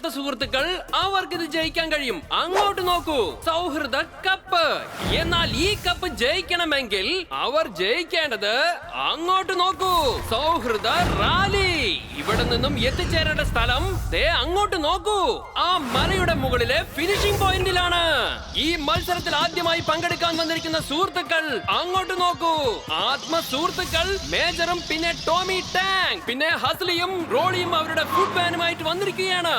യഥാർത്ഥ സുഹൃത്തുക്കൾ അവർക്ക് ഇത് ജയിക്കാൻ കഴിയും. അങ്ങോട്ട് നോക്കൂ, സൗഹൃദ കപ്പ്. എന്നാൽ ഈ കപ്പ് ജയിക്കണമെങ്കിൽ അവർ ജയിക്കേണ്ടത് അങ്ങോട്ട് നോക്കൂ, സൗഹൃദ റാലി. ഇവിടെ നിന്നും എത്തിച്ചേരേണ്ട സ്ഥലം ദേ അങ്ങോട്ട് നോക്കൂ, ആ മലയുടെ മുകളിലെ ഫിനിഷിംഗ് പോയിന്റിലാണ്. ഈ മത്സരത്തിൽ ആദ്യമായി പങ്കെടുക്കാൻ വന്നിരിക്കുന്ന സുഹൃത്തുക്കൾ അങ്ങോട്ട് നോക്കൂ. ആത്മ സുഹൃത്തുക്കൾ മേജറും പിന്നെ ടോമി ടാങ് പിന്നെ ഹസ്ലിയും റോളിയും അവരുടെ ഫുഡ് വാനുമായിട്ട് വന്നിരിക്കുകയാണ്.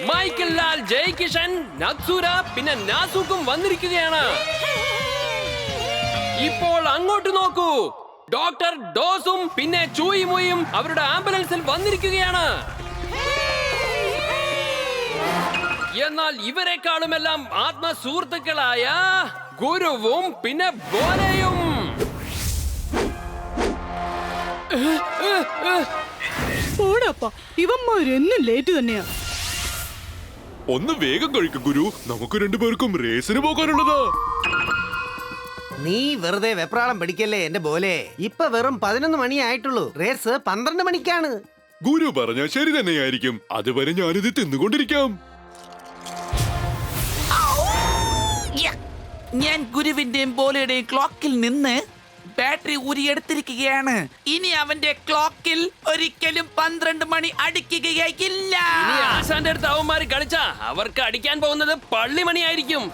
മൈക്കിൾ ലാൽ, ജയ് കിഷൻ, നക്സൂര പിന്നെ നാസൂക്കും വന്നിരിക്കുകയാണ്. ഇപ്പോൾ അങ്ങോട്ട് നോക്കൂ, ഡോക്ടർ ഡോസും പിന്നെ ചൂയിമുയും അവരുടെ ആംബുലൻസിൽ വന്നിരിക്കുകയാണ്. എന്നാൽ ഇവരെക്കാളുമെല്ലാം ആത്മ സുഹൃത്തുക്കളായ ഗുരുവും പിന്നെ ബോലയും. ഇവന്മാരെന്നും ലേറ്റ് തന്നെയാ. ഒന്ന് വേഗം കഴിക്കും ഗുരു, നമുക്ക് രണ്ടുപേർക്കും റേസിന് പോകാനുള്ളതാ. നീ വെറുതെ വെപ്രാളം പിടിക്കല്ലേ എന്റെ പോലെ. ഇപ്പൊ വെറും 11 മണിയായിട്ടുള്ളൂ. റേസ് 12 മണിക്കാണ്. ഗുരു പറഞ്ഞാൽ ശരി തന്നെയായിരിക്കും. അതുവരെ ഞാനിത് തിന്നുകൊണ്ടിരിക്കാം. ഞാൻ ഗുരുവിന്റെയും ബോലയുടെയും ക്ലോക്കിൽ നിന്ന് ബാറ്ററി ഊരിയെടുത്തിരിക്കുകയാണ്. ഇനി അവന്റെ ക്ലോക്കിൽ ഒരിക്കലും 12 മണി അടിക്കുകയില്ല. ഇനി ആശാന്റെ അടുത്ത് അവന്മാര് കളിച്ചാ അവർക്ക് അടിക്കാൻ പോകുന്നത് പള്ളി മണിയായിരിക്കും.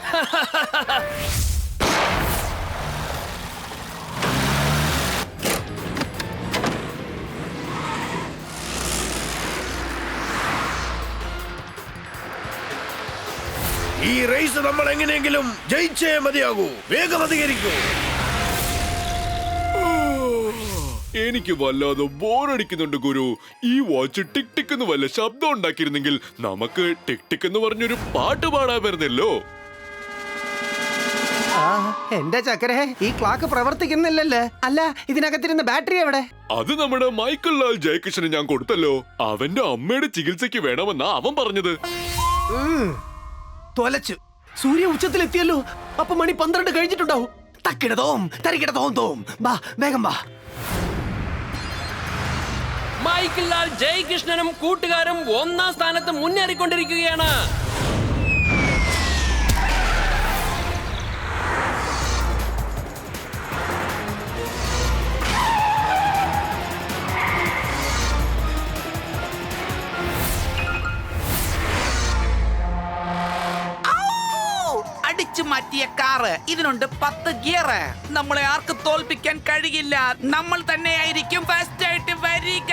ഈ റേസ് നമ്മൾ എങ്ങനെയെങ്കിലും ജയിച്ചേ മതിയാകൂ. വേഗം അധികരിക്കൂ. എനിക്ക് വല്ലാതെ ബോറടിക്കുന്നുണ്ട് ഗുരു. ഈ വാച്ച് ടിക് ടിക് എന്ന് വല്ല ശബ്ദം ഉണ്ടാക്കിയിരുന്നെങ്കിൽ നമുക്ക് ടിക് ടിക് എന്ന് പറഞ്ഞൊരു പാട്ട് പാടാൻ വരുന്നല്ലോ. എന്റെ ചക്കരെ, ഈ ക്ലോക്ക് പ്രവർത്തിക്കുന്നില്ലല്ലേ? അല്ല, ഇതിനകത്തിരുന്ന ബാറ്ററി എവിടെ? അത് നമ്മുടെ മൈക്കിൾ ലാൽ ജയകിഷന് ഞാൻ കൊടുത്തല്ലോ. അവന്റെ അമ്മയുടെ ചികിത്സയ്ക്ക് വേണമെന്നാ അവൻ പറഞ്ഞത്. തൊലച്ചു. സൂര്യ ഉച്ചത്തിലെത്തിയല്ലോ. അപ്പൊ മണി 12 കഴിഞ്ഞിട്ടുണ്ടാവും. തക്കിടതോം തരികിടതോം തോം. ബാ, വേഗം ബാ. മൈക്കിൾ ലാൽ, ജയ് കൃഷ്ണനും കൂട്ടുകാരും 1-ാം സ്ഥാനത്ത് മുന്നേറിക്കൊണ്ടിരിക്കുകയാണ്. അടിച്ചു മാറ്റിയ കാറ്. ഇതിനുണ്ട് 10 ഗിയർ. നമ്മളെ ആർക്ക് തോൽപ്പിക്കാൻ കഴിയില്ല. നമ്മൾ തന്നെയായിരിക്കും ഫസ്റ്റ് ആയിട്ട് വരിക.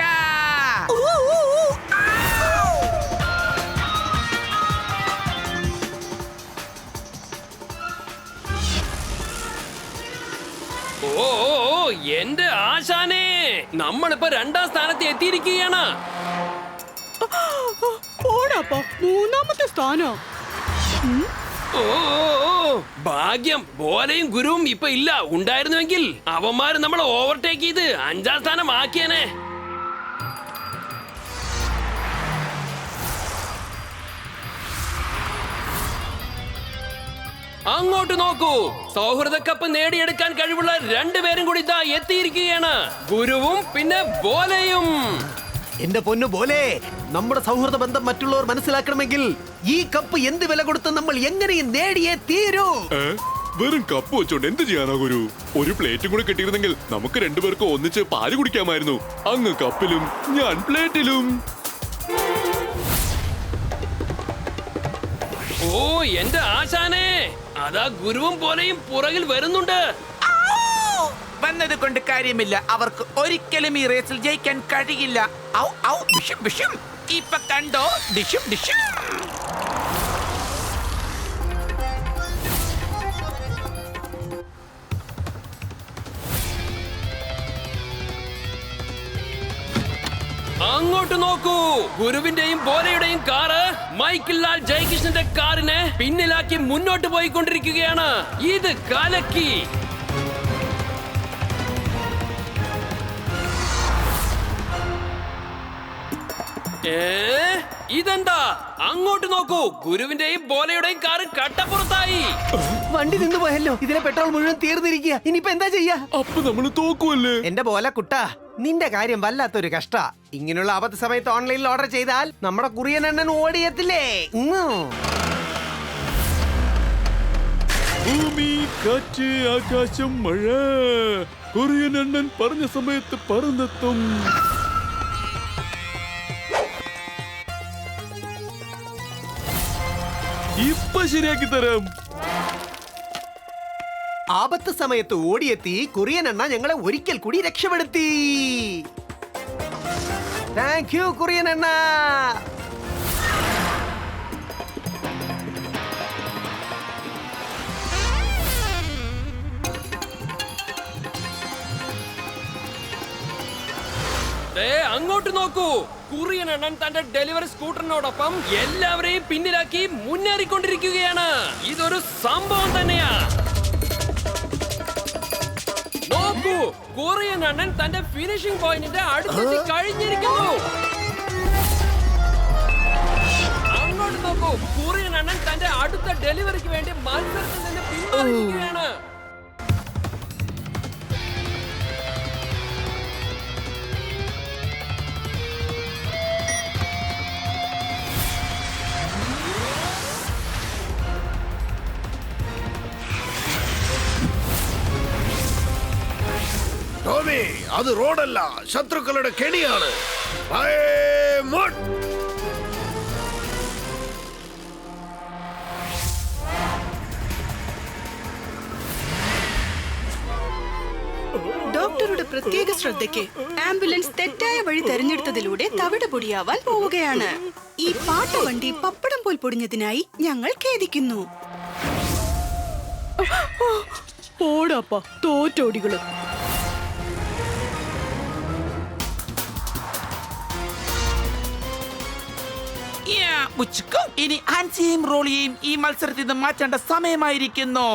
ഓ എന്റെ ആശാനേ, നമ്മളിപ്പോ 2-ാം സ്ഥാനത്ത് എത്തിയിരിക്കുകയാണ്. ഓടാപ്പാ, 3-ാമത്തെ സ്ഥാനോ? ഓ ഭാഗ്യം, ബോലയും ഗുരുവും ഇപ്പൊ ഇല്ല. ഉണ്ടായിരുന്നുവെങ്കിൽ അവന്മാര് നമ്മളെ ഓവർടേക്ക് ചെയ്ത് 5-ാം സ്ഥാനം ആക്കിയനെ. അങ്ങോട്ട് നോക്കൂ, സൗഹൃദ കപ്പ് നേടിയെടുക്കാൻ കഴിവുള്ള 2 പേരും കൂടി ഇതാ എത്തിയിരിക്കുകയാണ്, ഗുരുവും പിന്നെ ബോലയും. എന്റെ പൊന്നു പോലെ, നമ്മുടെ സൗഹൃദ ബന്ധം മറ്റുള്ളവർ മനസ്സിലാക്കണമെങ്കിൽ ഈ കപ്പ് എന്ത് വില കൊടുത്ത് നമ്മൾ എങ്ങനെയും നേടിയേ തീരൂ. വെറും കപ്പ് വെച്ചോണ്ട് എന്ത് ചെയ്യാനാ ഗുരു? ഒരു പ്ലേറ്റും കൂടെ കിട്ടിയിരുന്നെങ്കിൽ നമുക്ക് രണ്ടുപേർക്കും ഒന്നിച്ച് പാല് കുടിക്കാമായിരുന്നു. അങ്ങ് കപ്പിലും ഞാൻ പ്ലേറ്റിലും. ഓ എന്റെ ആശാനേ, അതാ ഗുരുവും പോലെയും പുറകിൽ വരുന്നുണ്ട്. വന്നത് കൊണ്ട് കാര്യമില്ല. അവർക്ക് ഒരിക്കലും ഈ റേസിൽ ജയിക്കാൻ കഴിയില്ല. ഔ ഔ ഡിഷും ഡിഷും. ഇപ്പൊ കണ്ടോ, ഡിഷും ഡിഷും. അങ്ങോട്ട് നോക്കൂ, ഗുരുവിന്റെയും ബോലയുടെയും കാറ് മൈക്കിൾ ലാൽ ജയകൃഷ്ണന്റെ കാറിനെ പിന്നിലാക്കി മുന്നോട്ട് പോയിക്കൊണ്ടിരിക്കുകയാണ്. ഇത് കലക്കി. ഇതെന്താ? അങ്ങോട്ട് നോക്കൂ, ഗുരുവിന്റെയും ബോലയുടെയും കാറ് കട്ടപ്പുറത്തായി. വണ്ടി നിന്ന് പോയല്ലോ. ഇതിലെ പെട്രോൾ മുഴുവൻ തീർന്നിരിക്കുക. ഇനിയിപ്പോ എന്താ ചെയ്യാ? അപ്പൊ നമ്മള് തോക്കുമല്ലേ? എന്റെ പോലെ കുട്ടാ, നിന്റെ കാര്യം വല്ലാത്തൊരു കഷ്ട. ഇങ്ങനെയുള്ള അബദ്ധ സമയത്ത് ഓൺലൈനിൽ ഓർഡർ ചെയ്താൽ നമ്മുടെ കുറിയൻ അണ്ണൻ ഓടിയെത്തില്ലേ? ഭൂമി, കാറ്റ്, ആകാശം, മഴ. കൊറിയൻ അണ്ണൻ പറഞ്ഞ സമയത്ത് പറന്നെത്തും. ഇപ്പൊ ശരിയാക്കി തരാം. ആപത്ത് സമയത്ത് ഓടിയെത്തി കൊറിയൻ അണ്ണ ഞങ്ങളെ ഒരിക്കൽ കൂടി രക്ഷപ്പെടുത്തി. താങ്ക് യു കൊറിയൻ അണ്ണ. അങ്ങോട്ട് നോക്കൂ. കുറിയൻ അണ്ണൻ തന്റെ ഡെലിവറി സ്കൂട്ടറിനോടൊപ്പം എല്ലാവരെയും പിന്നിലാക്കി മുന്നേറിക്കൊണ്ടിരിക്കുകയാണ്. ഇതൊരു സംഭവം തന്നെയാ. നോക്കൂ, കൊറിയൻ അണ്ണൻ തന്റെ ഫിനിഷിംഗ് പോയിന്റിന്റെ അടുത്തെത്തി കഴിഞ്ഞിരിക്കുന്നു. അങ്ങോട്ട് നോക്കൂ, കൊറിയൻ അണ്ണൻ തന്റെ അടുത്ത ഡെലിവറിക്ക് വേണ്ടി മത്സരത്തിൽ നിന്ന് പിന്മാറിയിരിക്കുകയാണ്. ടോമി, അത് റോഡല്ല, ശത്രുക്കളുടെ കെണിയാണ്. ഡോക്ടറുടെ പ്രത്യേക ശ്രദ്ധയ്ക്ക് ആംബുലൻസ് തെറ്റായ വഴി തെരഞ്ഞെടുത്തതിലൂടെ തവിട് പൊടിയാവാൻ പോവുകയാണ്. ഈ പാട്ടുവണ്ടി പപ്പടം പോൽ പൊടിഞ്ഞതിനായി ഞങ്ങൾ ഖേദിക്കുന്നു. പോടാപ്പ തോറ്റോടികള്. ഇനി ആൻസിയെയും റോളിയെയും ഈ മത്സരത്തിൽ നിന്ന് മാറ്റേണ്ട സമയമായിരിക്കുന്നു.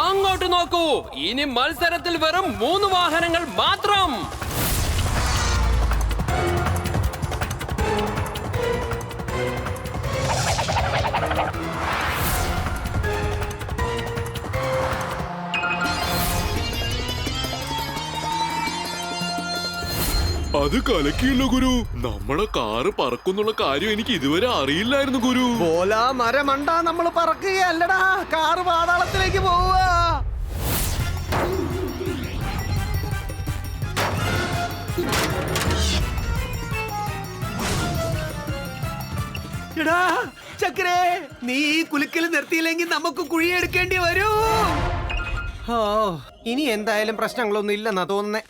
അങ്ങോട്ട് നോക്കൂ, ഇനി മത്സരത്തിൽ വെറും 3 വാഹനങ്ങൾ മാത്രം. അത് കലക്കിയല്ലോ ഗുരു. നമ്മുടെ കാറ് പറക്കുന്നുള്ള കാര്യം എനിക്ക് ഇതുവരെ അറിയില്ലായിരുന്നു ഗുരു. പോലാ മരമണ്ട, നമ്മൾ പറക്കുകയല്ലടാ, കാറ് പാതാളത്തിലേക്ക് പോവുക. എടാ ചക്കരേ, നീ കുലുക്കൽ നിർത്തിയില്ലെങ്കിൽ നമുക്ക് കുഴിയെടുക്കേണ്ടി വരൂ. ഓ, ഇനി എന്തായാലും പ്രശ്നങ്ങളൊന്നും ഇല്ലെന്നാ തോന്നുന്നേ.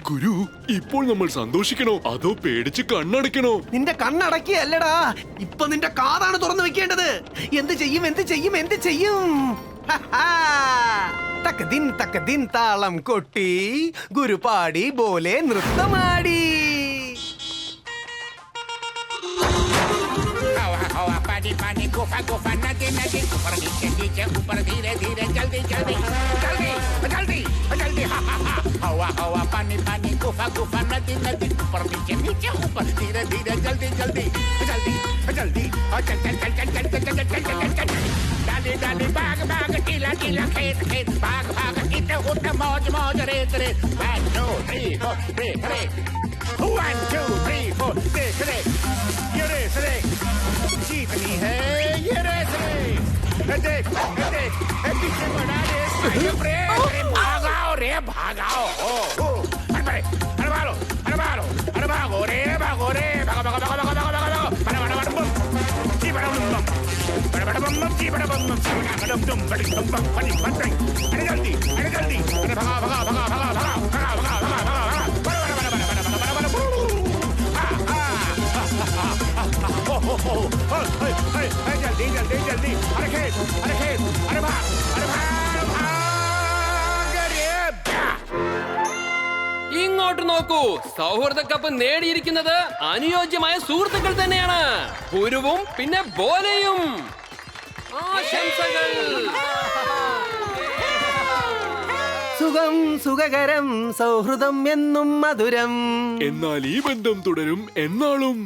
ഗുരു, ഇപ്പോൾ നമ്മൾ സന്തോഷിക്കണോ അതോ പേടിച്ച് കണ്ണടയ്ക്കണോ? നിന്റെ കണ്ണടക്കിയല്ലടാ, ഇപ്പൊ നിന്റെ കാതാണ് തുറന്നു വെക്കേണ്ടത്. എന്ത് ചെയ്യും, എന്ത് ചെയ്യും, എന്ത് ചെയ്യും? തക്കദിൻ താളം കൊട്ടി ഗുരുപാടി പോലെ നൃത്തമാടി. पानी पानी गुफा गुफा नदी नदी ऊपर नीचे ऊपर धीरे धीरे जल्दी जल्दी जल्दी जल्दी जल्दी हवा हवा पानी पानी गुफा गुफा नदी नदी ऊपर नीचे ऊपर धीरे धीरे जल्दी जल्दी जल्दी जल्दी चल चल चल चल चल चल चल चल चल डाली डाली भाग भाग टीला टीला खेत खेत भाग भाग इधर उधर मौज मौज रेत रेत 1 2 3 4 रेत रेत 1 2 3 4 रेत रेत ये रेत रेत जीतनी है ये रेस देख पीछे बड़ा रेस भागाओ रे भागाओ अरे भागो अरे भागो अरे भागो रे भागो रे भागो भागो भागो भागो भागो भागो बड़ा बड़ा बड़ा बम जी बड़ा बम बड़ा बड़ा बम जी बड़ा बम बड़ा बम बड़ी बम बम बड़ी बड़ी अरे जल्दी अरे भागा भागा भागा भागा भागा भागा भागा भागा जल्दी जल्दी जल्दी अरे खेत अरे भाग अरे भाग ഇങ്ങോട്ട് നോക്കൂ, സൗഹൃദ കപ്പ് നേടിയിരിക്കുന്നത് അനുയോജ്യമായ സുഹൃത്തുക്കൾ തന്നെയാണ്. ഗുരുവും പിന്നെ ബോലയും. ആശംസകൾ. സുഖം സുഖകരം സൗഹൃദം എന്നും മധുരം. എന്നാൽ ഈ ബന്ധം തുടരും എന്നാളും.